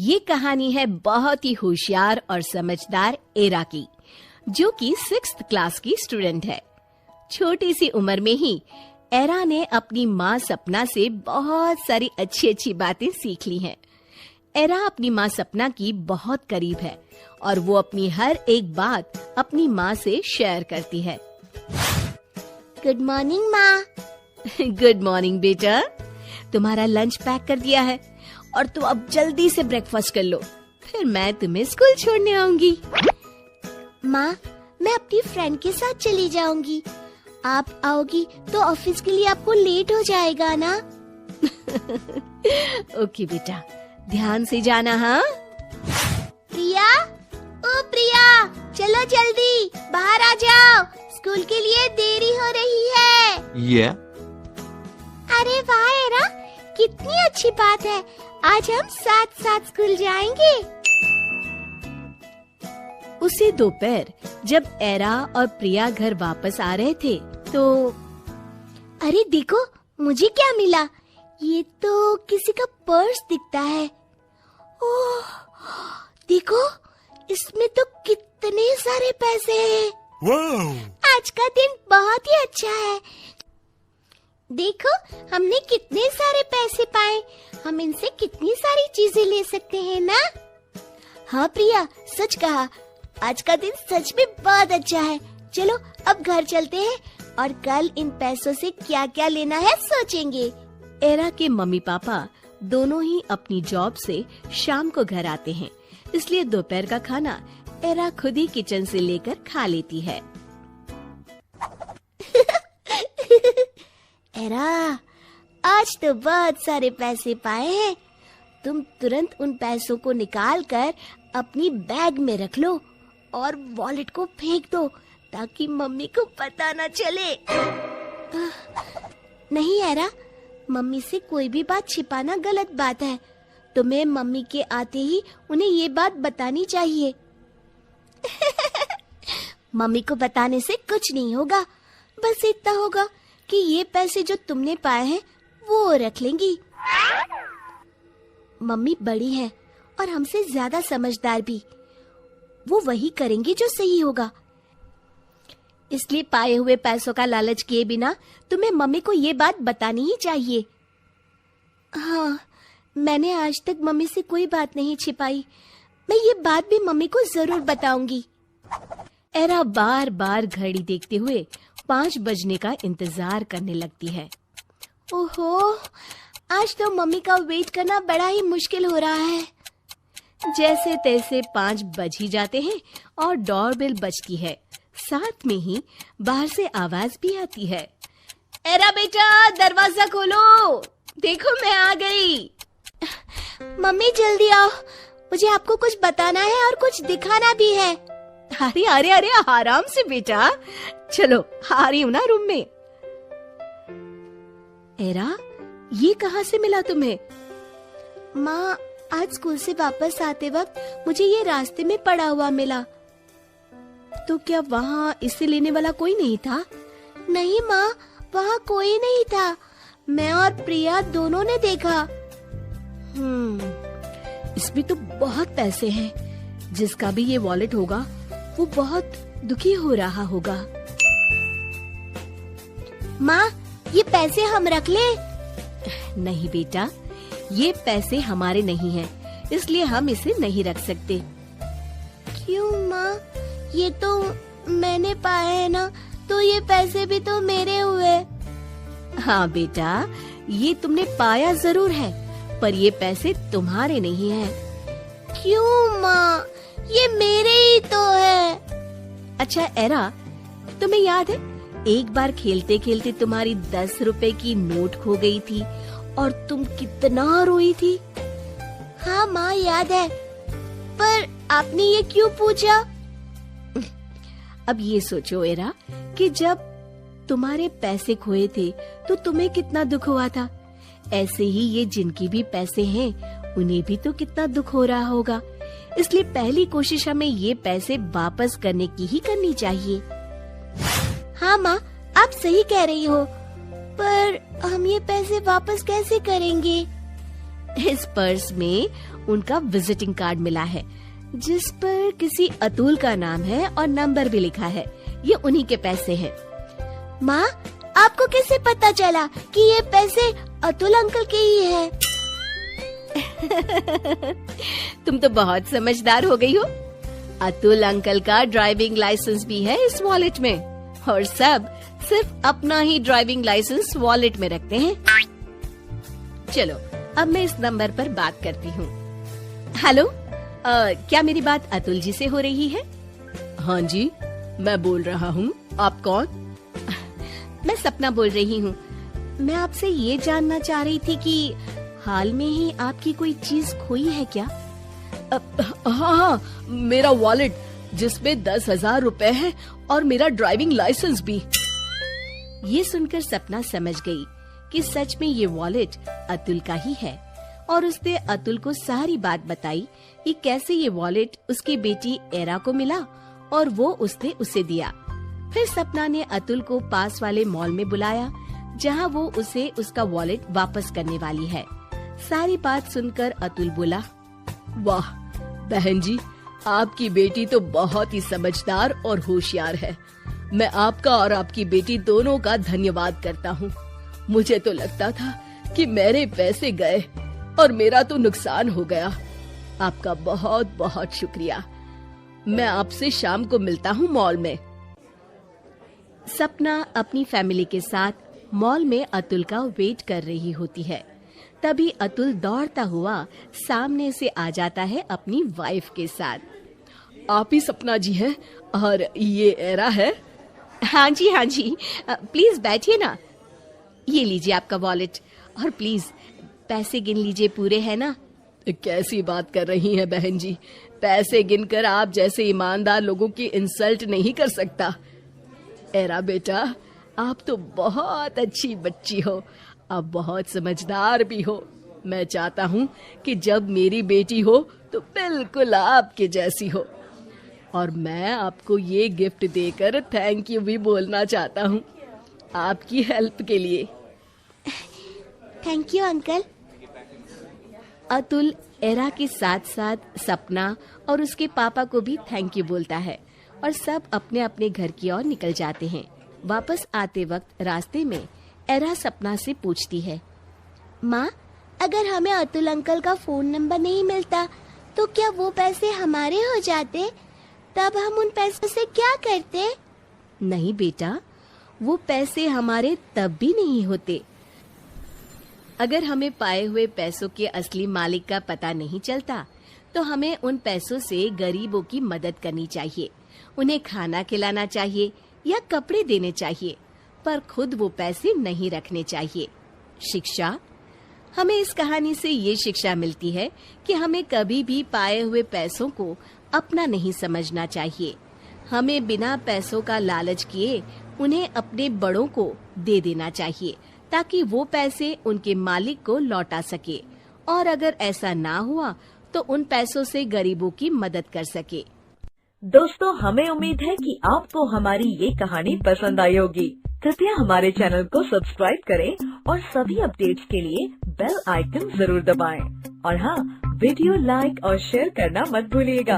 ये कहानी है बहुत ही होशियार और समझदार एरा की, जो कि 6th क्लास की स्टूडेंट है। छोटी सी उम्र में ही एरा ने अपनी माँ सपना से बहुत सारी अच्छी अच्छी बातें सीख ली हैं। एरा अपनी माँ सपना की बहुत करीब है और वो अपनी हर एक बात अपनी माँ से शेयर करती है। गुड मॉर्निंग माँ। गुड मॉर्निंग बेटा, तुम्हारा लंच पैक कर दिया है और तुम अब जल्दी से ब्रेकफास्ट कर लो, फिर मैं तुम्हें स्कूल छोड़ने आऊंगी। माँ, मैं अपनी फ्रेंड के साथ चली जाऊंगी। आप आओगी तो ऑफिस के लिए आपको लेट हो जाएगा ना। ओके बेटा, ध्यान से जाना। हाँ प्रिया, ओ प्रिया, चलो जल्दी बाहर आ जाओ, स्कूल के लिए देरी हो रही है। अरे वाह एरा, कितनी अच्छी बात है, आज हम साथ साथ स्कूल जाएंगे। उसी दोपहर जब एरा और प्रिया घर वापस आ रहे थे तो अरे देखो, मुझे क्या मिला। ये तो किसी का पर्स दिखता है। ओह, देखो, इसमें तो कितने सारे पैसे हैं। आज का दिन बहुत ही अच्छा है। देखो, हमने कितने सारे पैसे पाए। हम इनसे कितनी सारी चीजें ले सकते हैं ना। हाँ प्रिया, सच कहा, आज का दिन सच में बहुत अच्छा है। चलो अब घर चलते हैं और कल इन पैसों से क्या क्या लेना है सोचेंगे। एरा के मम्मी पापा दोनों ही अपनी जॉब से शाम को घर आते हैं, इसलिए दोपहर का खाना एरा खुद ही किचन से लेकर खा लेती है। एरा, आज तो बहुत सारे पैसे पाए हैं। तुम तुरंत उन पैसों को निकाल कर अपनी बैग में रख लो और वॉलेट को फेंक दो ताकि मम्मी को पता न चले। नहीं एरा, मम्मी से कोई भी बात छिपाना गलत बात है। तुम्हें मम्मी के आते ही उन्हें ये बात बतानी चाहिए। मम्मी को बताने से कुछ नहीं होगा, बस इतना होगा कि ये पैसे जो तुमने पाए हैं वो रख लेंगी। मम्मी बड़ी है और हमसे ज्यादा समझदार भी, वो वही करेंगी जो सही होगा। इसलिए पाए हुए पैसों का लालच किए बिना तुम्हें मम्मी को ये बात बतानी ही चाहिए। हाँ, मैंने आज तक मम्मी से कोई बात नहीं छिपाई। मैं ये बात भी मम्मी को जरूर बताऊंगी। एरा बार बार घड़ी देखते हुए 5 बजने का इंतजार करने लगती है। ओहो, आज तो मम्मी का वेट करना बड़ा ही मुश्किल हो रहा है। जैसे तैसे 5 बज ही जाते हैं और डोरबेल बजती है। साथ में ही बाहर से आवाज भी आती है। एरा बेटा, दरवाजा खोलो, देखो मैं आ गई। मम्मी जल्दी आओ, मुझे आपको कुछ बताना है और कुछ दिखाना भी है। अरे अरे अरे, आराम से बेटा, चलो आ रही हूँ ना रूम में। एरा, ये कहाँ से मिला तुम्हें? माँ, आज स्कूल से वापस आते वक्त मुझे ये रास्ते में पड़ा हुआ मिला। तो क्या वहाँ इसे लेने वाला कोई नहीं था? नहीं माँ, वहाँ कोई नहीं था। मैं और प्रिया दोनों ने देखा। इसमें तो बहुत पैसे हैं। जिसका भी ये वॉलेट होगा वो बहुत दुखी हो रहा होगा। माँ, ये पैसे हम रख ले? नहीं बेटा, ये पैसे हमारे नहीं हैं, इसलिए हम इसे नहीं रख सकते। क्यों माँ? ये तो मैंने पाए हैं ना, तो ये पैसे भी तो मेरे हुए। हाँ बेटा, ये तुमने पाया जरूर है, पर ये पैसे तुम्हारे नहीं हैं। क्यों माँ? ये मेरे ही तो है। अच्छा एरा, तुम्हें याद है एक बार खेलते खेलते तुम्हारी 10 रुपए की नोट खो गई थी और तुम कितना रोई थी? हाँ माँ, याद है, पर आपने ये क्यों पूछा? अब ये सोचो एरा कि जब तुम्हारे पैसे खोए थे तो तुम्हें कितना दुख हुआ था। ऐसे ही ये जिनकी भी पैसे हैं उन्हें भी तो कितना दुख हो रहा होगा। इसलिए पहली कोशिश हमें ये पैसे वापस करने की ही करनी चाहिए। हाँ माँ, आप सही कह रही हो, पर हम ये पैसे वापस कैसे करेंगे? इस पर्स में उनका विजिटिंग कार्ड मिला है, जिस पर किसी अतुल का नाम है और नंबर भी लिखा है। ये उन्हीं के पैसे हैं। माँ, आपको कैसे पता चला कि ये पैसे अतुल अंकल के ही हैं? तुम तो बहुत समझदार हो गई हो। अतुल अंकल का ड्राइविंग लाइसेंस भी है इस वॉलेट में, और सब सिर्फ अपना ही ड्राइविंग लाइसेंस वॉलेट में रखते हैं। चलो, अब मैं इस नंबर पर बात करती हूँ। हेलो, क्या मेरी बात अतुल जी से हो रही है? हाँ जी, मैं बोल रहा हूँ। आप कौन? मैं सपना बोल रही हूँ। मैं आपसे ये जानना चाह रही थी कि हाल में ही आपकी कोई चीज खोई है क्या? हाँ, मेरा वॉलेट जिसमें 10,000 रुपए है और मेरा ड्राइविंग लाइसेंस भी। ये सुनकर सपना समझ गई कि सच में ये वॉलेट अतुल का ही है, और उसने अतुल को सारी बात बताई कि कैसे ये वॉलेट उसकी बेटी एरा को मिला और वो उसने उसे दिया। फिर सपना ने अतुल को पास वाले मॉल में बुलाया, जहाँ वो उसे उसका वॉलेट वापस करने वाली है। सारी बात सुनकर अतुल बोला, वाह बहन जी, आपकी बेटी तो बहुत ही समझदार और होशियार है। मैं आपका और आपकी बेटी दोनों का धन्यवाद करता हूँ। मुझे तो लगता था कि मेरे पैसे गए और मेरा तो नुकसान हो गया। आपका बहुत बहुत शुक्रिया। मैं आपसे शाम को मिलता हूँ मॉल में। सपना अपनी फैमिली के साथ मॉल में अतुल का वेट कर रही होती है। तभी अतुल दौड़ता हुआ सामने से आ जाता है अपनी वाइफ के साथ। आप ही सपना जी हैं और ये एरा है? हाँ जी, हाँ जी। प्लीज बैठिए ना। ये लीजिए आपका वॉलेट, और प्लीज पैसे गिन लीजिए, पूरे हैं ना? कैसी बात कर रही हैं बहन जी, पैसे गिनकर आप जैसे ईमानदार लोगों की इंसल्ट नहीं कर सकता। एरा बेटा, आप तो बहुत अच्छी बच्ची हो, आप बहुत समझदार भी हो। मैं चाहता हूँ कि जब मेरी बेटी हो तो बिल्कुल आपके जैसी हो। और मैं आपको ये गिफ्ट देकर थैंक यू भी बोलना चाहता हूँ आपकी हेल्प के लिए। Thank you uncle. Atul era के साथ साथ सपना और उसके पापा को भी थैंक यू बोलता है, और सब अपने अपने घर की ओर निकल जाते हैं। वापस आते वक्त रास्ते में एरा सपना से पूछती है, माँ, अगर हमें अतुल अंकल का फोन नंबर नहीं मिलता तो क्या वो पैसे हमारे हो जाते? तब हम उन पैसों से क्या करते? नहीं बेटा, वो पैसे हमारे तब भी नहीं होते। अगर हमें पाए हुए पैसों के असली मालिक का पता नहीं चलता तो हमें उन पैसों से गरीबों की मदद करनी चाहिए, उन्हें खाना खिलाना चाहिए या कपड़े देने चाहिए, पर खुद वो पैसे नहीं रखने चाहिए। शिक्षा, हमें इस कहानी से ये शिक्षा मिलती है कि हमें कभी भी पाए हुए पैसों को अपना नहीं समझना चाहिए। हमें बिना पैसों का लालच किए उन्हें अपने बड़ों को दे देना चाहिए, ताकि वो पैसे उनके मालिक को लौटा सके, और अगर ऐसा ना हुआ तो उन पैसों से गरीबों की मदद कर सके। दोस्तों, हमें उम्मीद है कि आपको हमारी ये कहानी पसंद आई होगी। कृपया हमारे चैनल को सब्सक्राइब करें और सभी अपडेट्स के लिए बेल आइकन जरूर दबाएं। और हाँ, वीडियो लाइक और शेयर करना मत भूलिएगा।